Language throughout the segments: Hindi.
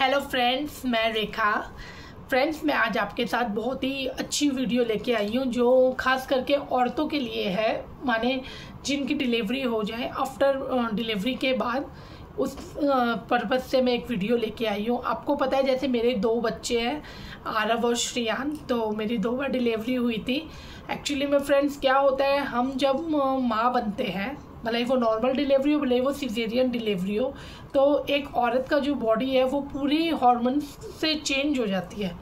हेलो फ्रेंड्स, मैं रेखा। फ्रेंड्स, मैं आज आपके साथ बहुत ही अच्छी वीडियो लेके आई हूँ जो खास करके औरतों के लिए है, माने जिनकी डिलीवरी हो जाए, आफ्टर डिलीवरी के बाद उस पर्पज़ से मैं एक वीडियो लेके आई हूँ। आपको पता है जैसे मेरे 2 बच्चे हैं, आरव और श्रेयान, तो मेरी 2 बार डिलीवरी हुई थी। एक्चुअली में फ्रेंड्स क्या होता है, हम जब माँ बनते हैं, भले ही वो नॉर्मल डिलीवरी हो भले ही वो सिजेरियन डिलीवरी हो, तो एक औरत का जो बॉडी है वो पूरी हार्मोन्स से चेंज हो जाती है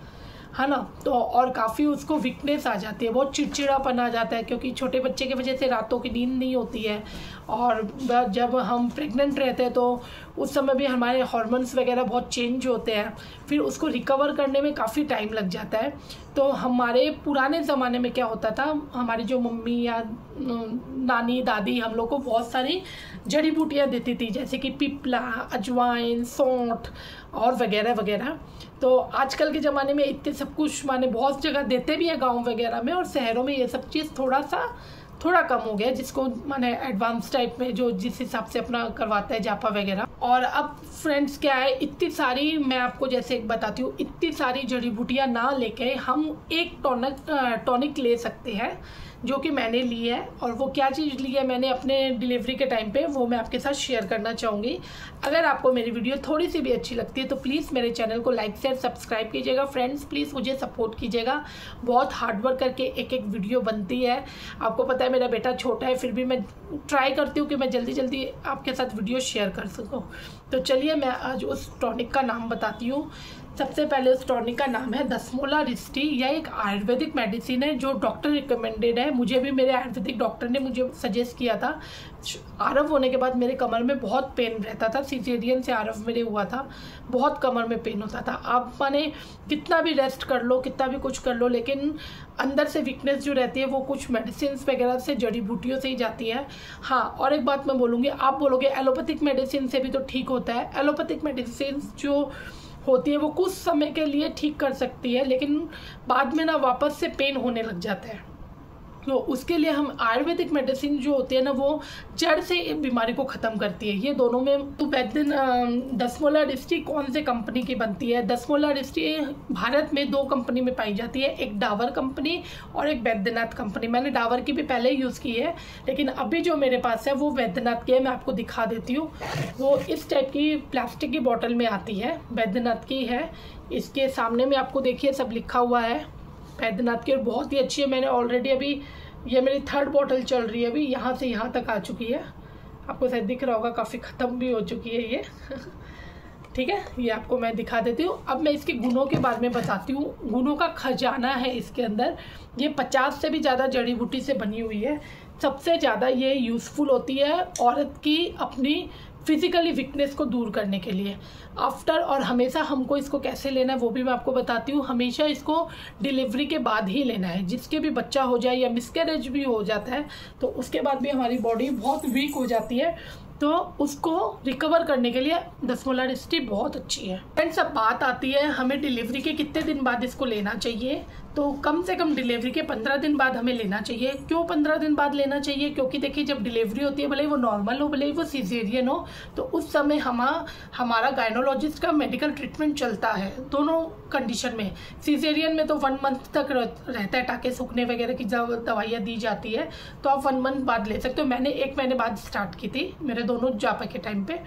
ना। तो और काफ़ी उसको वीकनेस आ जाती है, बहुत चिड़चिड़ापन आ जाता है, क्योंकि छोटे बच्चे की वजह से रातों की नींद नहीं होती है। और जब हम प्रेग्नेंट रहते हैं तो उस समय भी हमारे हार्मोन्स वगैरह बहुत चेंज होते हैं, फिर उसको रिकवर करने में काफ़ी टाइम लग जाता है। तो हमारे पुराने ज़माने में क्या होता था, हमारी जो मम्मी या नानी दादी हम लोग को बहुत सारी जड़ी बूटियाँ देती थी, जैसे कि पिपला, अजवाइन, सौंठ और वगैरह वगैरह। तो आजकल के ज़माने में इतने सब कुछ माने बहुत जगह देते भी हैं गांव वगैरह में, और शहरों में ये सब चीज़ थोड़ा कम हो गया, जिसको माने एडवांस टाइप में जो जिस हिसाब से अपना करवाता है जापा वगैरह। और अब फ्रेंड्स क्या है, इतनी सारी मैं आपको जैसे बताती हूँ, इतनी सारी जड़ी बूटियाँ ना लेके हम एक टॉनिक ले सकते हैं, जो कि मैंने ली है। और वो क्या चीज़ ली है मैंने अपने डिलीवरी के टाइम पे, वो मैं आपके साथ शेयर करना चाहूँगी। अगर आपको मेरी वीडियो थोड़ी सी भी अच्छी लगती है तो प्लीज़ मेरे चैनल को लाइक शेयर सब्सक्राइब कीजिएगा। फ्रेंड्स प्लीज़ मुझे सपोर्ट कीजिएगा, बहुत हार्डवर्क करके एक एक वीडियो बनती है। आपको पता है मेरा बेटा छोटा है, फिर भी मैं ट्राई करती हूँ कि मैं जल्दी जल्दी आपके साथ वीडियो शेयर कर सकूँ। तो चलिए मैं आज उस टॉनिक का नाम बताती हूँ। सबसे पहले उस टॉनिक का नाम है दसमोला रिष्टि। यह एक आयुर्वेदिक मेडिसिन है जो डॉक्टर रिकमेंडेड है। मुझे भी मेरे आयुर्वेदिक डॉक्टर ने मुझे सजेस्ट किया था। आरव होने के बाद मेरे कमर में बहुत पेन रहता था, सिजेरियन से आरव मेरे हुआ था, बहुत कमर में पेन होता था। आप माने कितना भी रेस्ट कर लो, कितना भी कुछ कर लो, लेकिन अंदर से वीकनेस जो रहती है वो कुछ मेडिसिन वगैरह से, जड़ी बूटियों से ही जाती है। हाँ, और एक बात मैं बोलूँगी, आप बोलोगे एलोपैथिक मेडिसिन से भी तो ठीक होता है। एलोपैथिक मेडिसिन जो होती है वो कुछ समय के लिए ठीक कर सकती है, लेकिन बाद में ना वापस से पेन होने लग जाता है। तो उसके लिए हम आयुर्वेदिक मेडिसिन जो होती है ना, वो जड़ से बीमारी को ख़त्म करती है। ये दोनों में तो दसमोला रिष्टि कौन से कंपनी की बनती है? दसमोला रिष्टि भारत में 2 कंपनी में पाई जाती है, एक डाबर कंपनी और एक वैद्यनाथ कंपनी। मैंने डाबर की भी पहले यूज़ की है, लेकिन अभी जो मेरे पास है वो वैद्यनाथ की है। मैं आपको दिखा देती हूँ। वो इस टाइप की प्लास्टिक की बॉटल में आती है, वैद्यनाथ की है। इसके सामने में आपको देखिए सब लिखा हुआ है वैद्यनाथ की, बहुत ही अच्छी है। मैंने ऑलरेडी अभी ये मेरी 3rd बॉटल चल रही है, अभी यहाँ से यहाँ तक आ चुकी है। आपको शायद दिख रहा होगा, काफ़ी ख़त्म भी हो चुकी है ये ठीक है, ये आपको मैं दिखा देती हूँ। अब मैं इसके गुणों के बारे में बताती हूँ। गुणों का खजाना है इसके अंदर। ये 50 से भी ज़्यादा जड़ी बूटी से बनी हुई है। सबसे ज़्यादा ये यूज़फुल होती है औरत की अपनी फिजिकली वीकनेस को दूर करने के लिए आफ्टर। और हमेशा हमको इसको कैसे लेना है वो भी मैं आपको बताती हूँ। हमेशा इसको डिलीवरी के बाद ही लेना है। जिसके भी बच्चा हो जाए या मिसकैरेज भी हो जाता है तो उसके बाद भी हमारी बॉडी बहुत वीक हो जाती है, तो उसको रिकवर करने के लिए दसमोला रिष्टि बहुत अच्छी है। फ्रेंड्स, अब बात आती है हमें डिलीवरी के कितने दिन बाद इसको लेना चाहिए। तो कम से कम डिलीवरी के 15 दिन बाद हमें लेना चाहिए। क्यों 15 दिन बाद लेना चाहिए? क्योंकि देखिए जब डिलीवरी होती है, भले ही वो नॉर्मल हो भले ही वो सिजेरियन हो, तो उस समय हमारा गायनोलॉजिस्ट का मेडिकल ट्रीटमेंट चलता है दोनों कंडीशन में। सिजेरियन में तो 1 मंथ तक रहता है, टाके सूखने वगैरह की दवाइयाँ दी जाती है, तो आप 1 मंथ बाद ले सकते हो। मैंने 1 महीने बाद स्टार्ट की थी, मेरे दोनों जापा के टाइम पे।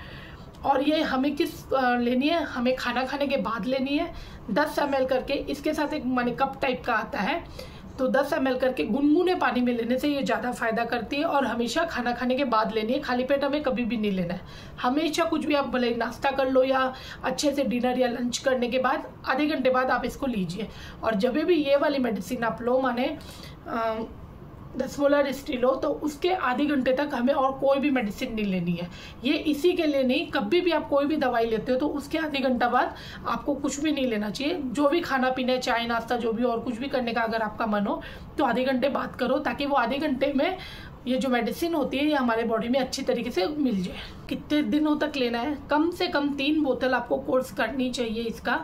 और ये हमें किस लेनी है, हमें खाना खाने के बाद लेनी है। 10 ml करके इसके साथ एक माने कप टाइप का आता है, तो 10 ml करके गुनगुने पानी में लेने से ये ज़्यादा फायदा करती है। और हमेशा खाना खाने के बाद लेनी है, खाली पेट हमें कभी भी नहीं लेना है। हमेशा कुछ भी आप भले नाश्ता कर लो या अच्छे से डिनर या लंच करने के बाद आधे घंटे बाद आप इसको लीजिए। और जब भी ये वाली मेडिसिन आप लो, माने दसमोला रिष्टि लो, तो उसके आधे घंटे तक हमें और कोई भी मेडिसिन नहीं लेनी है। ये इसी के लिए नहीं, कभी भी आप कोई भी दवाई लेते हो तो उसके आधे घंटा बाद आपको कुछ भी नहीं लेना चाहिए। जो भी खाना पीना, चाय नाश्ता, जो भी और कुछ भी करने का अगर आपका मन हो तो आधे घंटे बाद करो, ताकि वो आधे घंटे में ये जो मेडिसिन होती है ये हमारे बॉडी में अच्छी तरीके से मिल जाए। कितने दिनों तक लेना है? कम से कम 3 बोतल आपको कोर्स करनी चाहिए इसका।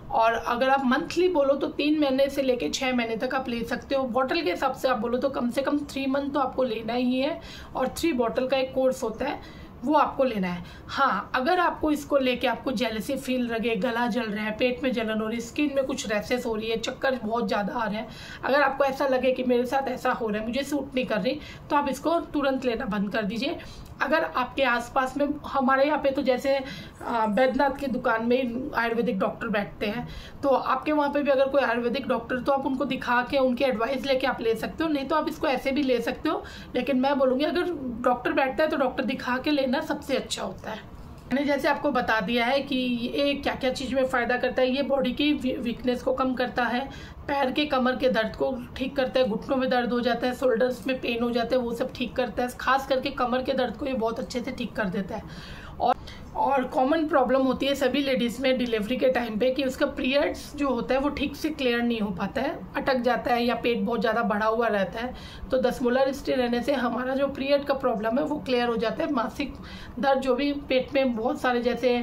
और अगर आप मंथली बोलो तो 3 महीने से लेके 6 महीने तक आप ले सकते हो। बॉटल के हिसाब से आप बोलो तो कम से कम 3 मंथ तो आपको लेना ही है। और 3 बॉटल का एक कोर्स होता है, वो आपको लेना है। हाँ, अगर आपको इसको लेके आपको जेलसी फील लगे, गला जल रहा है, पेट में जलन हो रही है, स्किन में कुछ रैशेस हो रही है, चक्कर बहुत ज़्यादा आ रहे हैं, अगर आपको ऐसा लगे कि मेरे साथ ऐसा हो रहा है, मुझे सूट नहीं कर रही, तो आप इसको तुरंत लेना बंद कर दीजिए। अगर आपके आसपास में, हमारे यहाँ पे तो जैसे बैद्यनाथ की दुकान में आयुर्वेदिक डॉक्टर बैठते हैं, तो आपके वहाँ पे भी अगर कोई आयुर्वेदिक डॉक्टर, तो आप उनको दिखा के उनकी एडवाइस लेके आप ले सकते हो, नहीं तो आप इसको ऐसे भी ले सकते हो। लेकिन मैं बोलूँगी अगर डॉक्टर बैठता है तो डॉक्टर दिखा के लेना सबसे अच्छा होता है। मैंने जैसे आपको बता दिया है कि ये क्या क्या चीज़ में फ़ायदा करता है। ये बॉडी की वीकनेस को कम करता है, पैर के कमर के दर्द को ठीक करता है, घुटनों में दर्द हो जाता है, शोल्डर्स में पेन हो जाता है, वो सब ठीक करता है। खास करके कमर के दर्द को ये बहुत अच्छे से ठीक कर देता है। और कॉमन प्रॉब्लम होती है सभी लेडीज़ में डिलीवरी के टाइम पे कि उसका पीरियड्स जो होता है वो ठीक से क्लियर नहीं हो पाता है, अटक जाता है या पेट बहुत ज़्यादा बढ़ा हुआ रहता है। तो 10 मोलर स्टे रहने से हमारा जो पीरियड का प्रॉब्लम है वो क्लियर हो जाता है। मासिक दर्द जो भी पेट में बहुत सारे, जैसे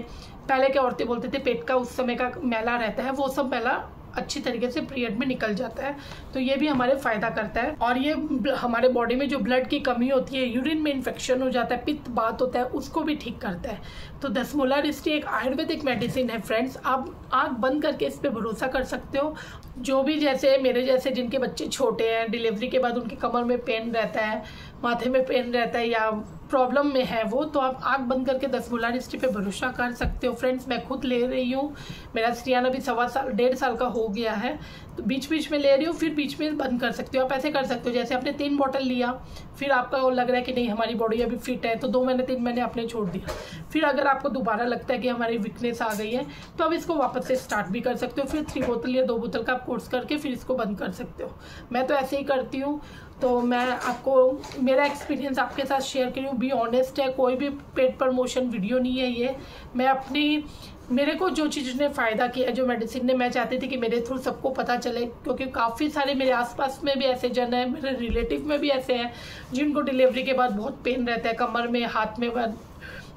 पहले के औरतें बोलते थे पेट का उस समय का मैला रहता है, वो सब मैला अच्छी तरीके से पीरियड में निकल जाता है। तो ये भी हमारे फ़ायदा करता है। और ये हमारे बॉडी में जो ब्लड की कमी होती है, यूरिन में इन्फेक्शन हो जाता है, पित्त बात होता है, उसको भी ठीक करता है। तो 10 मोलर स्टे एक आयुर्वेदिक मेडिसिन है फ्रेंड्स। आप आँख बंद करके इस पर भरोसा कर सकते हो। जो भी जैसे मेरे जैसे जिनके बच्चे छोटे हैं, डिलीवरी के बाद उनकी कमर में पेन रहता है, माथे में पेन रहता है या प्रॉब्लम में है वो, तो आप आँख बंद करके 10 मोलर स्टे पे भरोसा कर सकते हो फ्रेंड्स। मैं खुद ले रही हूँ, मेरा स्त्रियान अभी 1.5 साल का हो गया है, तो बीच बीच में ले रही हूँ, फिर बीच में बंद कर सकते हो। आप ऐसे कर सकते हो जैसे आपने 3 बॉटल लिया, फिर आपका लग रहा है कि नहीं हमारी बॉडी अभी फिट है, तो 2 महीने 3 महीने आपने छोड़ दिया। फिर अगर आपको दोबारा लगता है कि हमारी वीकनेस आ गई है, तो आप इसको वापस से स्टार्ट भी कर सकते हो। फिर 3 बोतल या 2 बोतल का आप कोर्स करके फिर इसको बंद कर सकते हो। मैं तो ऐसे ही करती हूँ। तो मैं आपको मेरा एक्सपीरियंस आपके साथ शेयर करी हूँ। बी ऑनेस्ट है, कोई भी पेड प्रमोशन वीडियो नहीं है ये। मैं अपनी, मेरे को जो चीज़ ने फ़ायदा किया, जो मेडिसिन ने, मैं चाहती थी कि मेरे थ्रू सबको पता चले, क्योंकि काफ़ी सारे मेरे आसपास में भी ऐसे जन हैं, मेरे रिलेटिव में भी ऐसे हैं जिनको डिलीवरी के बाद बहुत पेन रहता है कमर में, हाथ में।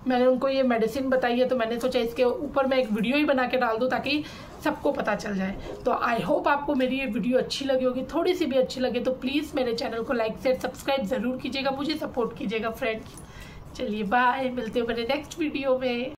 मैंने उनको ये मेडिसिन बताई है, तो मैंने सोचा इसके ऊपर मैं एक वीडियो ही बना के डाल दूँ ताकि सबको पता चल जाए। तो आई होप आपको मेरी ये वीडियो अच्छी लगी होगी। थोड़ी सी भी अच्छी लगे तो प्लीज़ मेरे चैनल को लाइक शेयर सब्सक्राइब ज़रूर कीजिएगा, मुझे सपोर्ट कीजिएगा फ्रेंड्स। चलिए बाय, मिलते हैं मेरे नेक्स्ट वीडियो में।